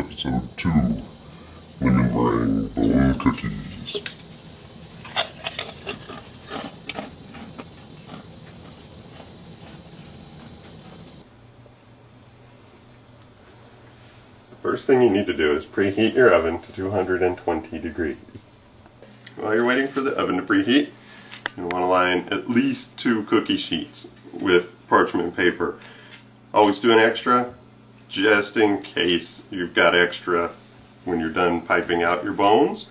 Episode 2, Lemon Meringue Bone Cookies. First thing you need to do is preheat your oven to 220 degrees. While you're waiting for the oven to preheat, you want to line at least 2 cookie sheets with parchment paper. Always do an extra, just in case you've got extra when you're done piping out your bones,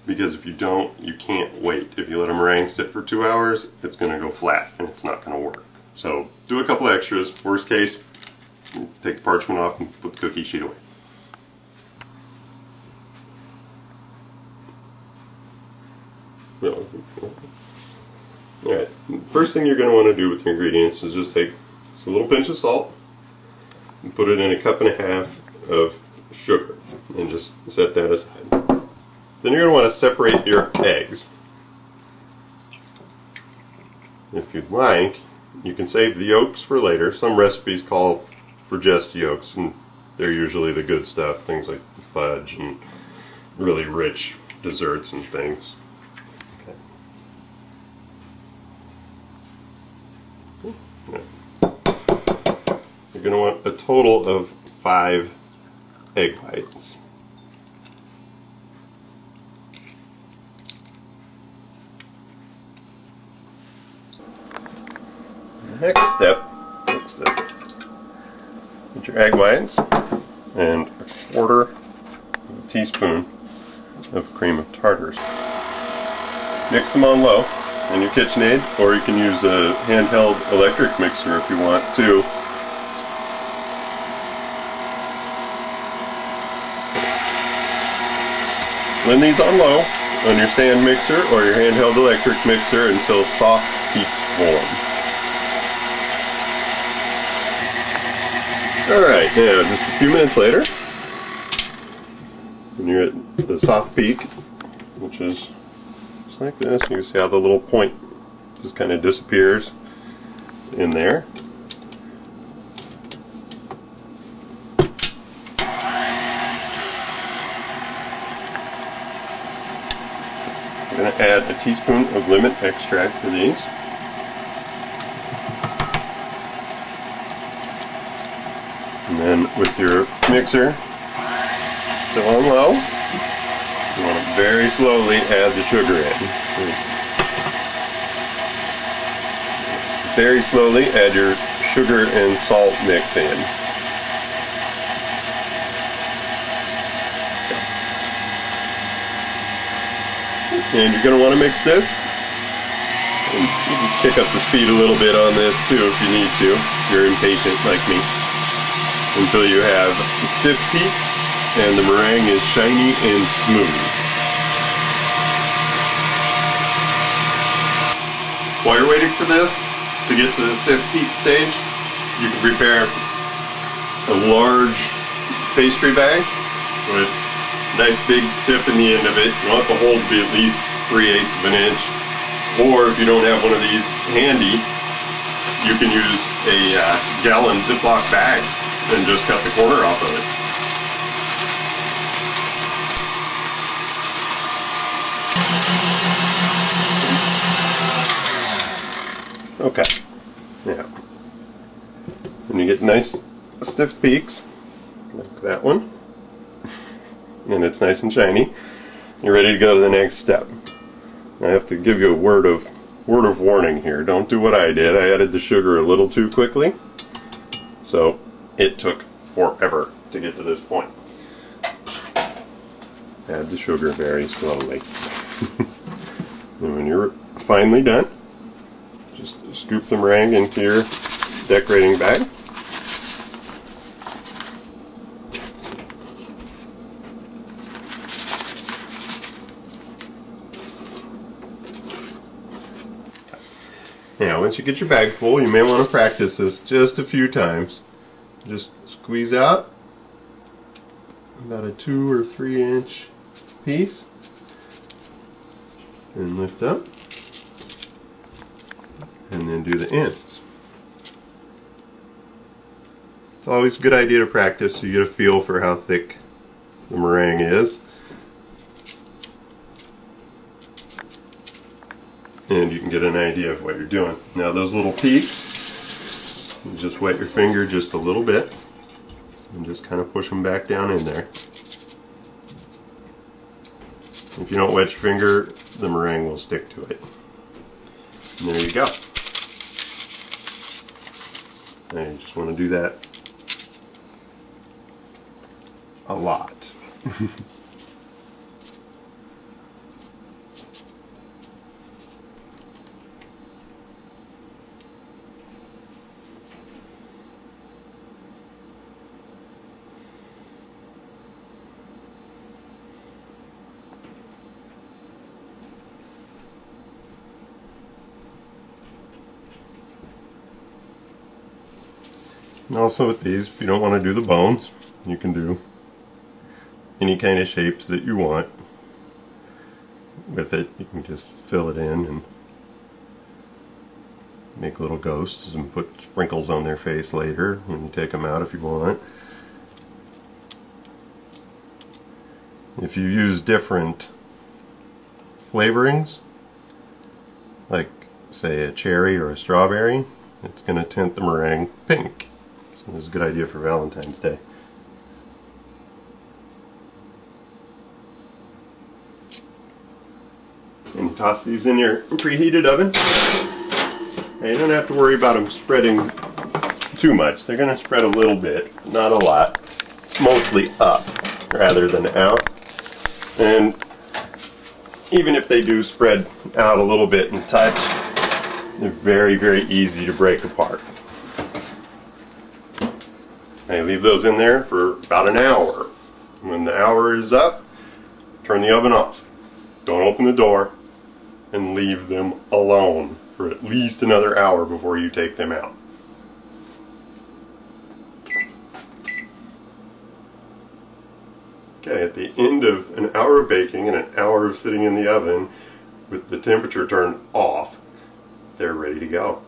because if you don't, you can't wait. If you let a meringue sit for 2 hours, it's going to go flat and it's not going to work. So do a couple extras. Worst case, take the parchment off and put the cookie sheet away. Alright, first thing you're going to want to do with your ingredients is just take a little pinch of salt and put it in a 1.5 cups of sugar and just set that aside. Then you're going to want to separate your eggs. If you'd like, you can save the yolks for later. Some recipes call for just yolks, and they're usually the good stuff, things like fudge and really rich desserts and things. You're going to want a total of 5 egg whites. The next step is to get your egg whites and 1/4 teaspoon of cream of tartars. Mix them on low in your KitchenAid, or you can use a handheld electric mixer if you want to. Blend these on low on your stand mixer or your handheld electric mixer until soft peaks form. Alright, now just a few minutes later, when you're at the soft peak, which is just like this, you can see how the little point just kind of disappears in there. I'm going to add a teaspoon of lemon extract to these. And then with your mixer still on low, you want to very slowly add the sugar in. Very slowly add your sugar and salt mix in. And you're going to want to mix this. And you can pick up the speed a little bit on this too if you need to, if you're impatient like me, until you have stiff peaks and the meringue is shiny and smooth. While you're waiting for this to get to the stiff peak stage, you can prepare a large pastry bag with nice big tip in the end of it. You want the hole to be at least 3/8 of an inch. Or if you don't have one of these handy, you can use a gallon Ziploc bag and just cut the corner off of it. Okay. Now, when you get nice stiff peaks, like that one, and it's nice and shiny, you're ready to go to the next step. I have to give you a word of warning here. Don't do what I did. I added the sugar a little too quickly, so it took forever to get to this point. Add the sugar very slowly. And when you're finally done, just scoop the meringue into your decorating bag. Now, once you get your bag full, you may want to practice this just a few times. Just squeeze out about a 2 or 3 inch piece and lift up, and then do the ends. It's always a good idea to practice so you get a feel for how thick the meringue is. And you can get an idea of what you're doing. Now those little peaks, you just wet your finger just a little bit and just kind of push them back down in there. If you don't wet your finger, the meringue will stick to it. And there you go. And you just want to do that a lot. And also with these, if you don't want to do the bones, you can do any kind of shapes that you want with it. You can just fill it in and make little ghosts and put sprinkles on their face later when you take them out if you want. If you use different flavorings, like say a cherry or a strawberry, it's going to tint the meringue pink. So it's a good idea for Valentine's Day. And toss these in your preheated oven. Now you don't have to worry about them spreading too much. They're going to spread a little bit, not a lot. Mostly up rather than out. And even if they do spread out a little bit and touch, they're very, very easy to break apart. I leave those in there for about an hour. When the hour is up, turn the oven off. Don't open the door and leave them alone for at least another hour before you take them out. Okay, at the end of an hour of baking and an hour of sitting in the oven with the temperature turned off, they're ready to go.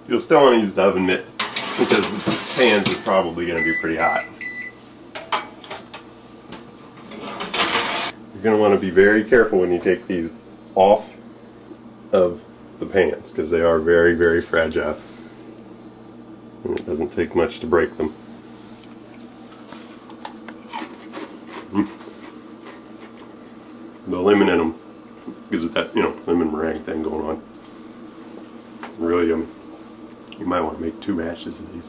You'll still want to use the oven mitt because the pans are probably going to be pretty hot. You're going to want to be very careful when you take these off of the pans because they are very, very fragile. And it doesn't take much to break them. The lemon in them gives it that, lemon meringue thing going on. Really yummy. You might want to make 2 batches of these.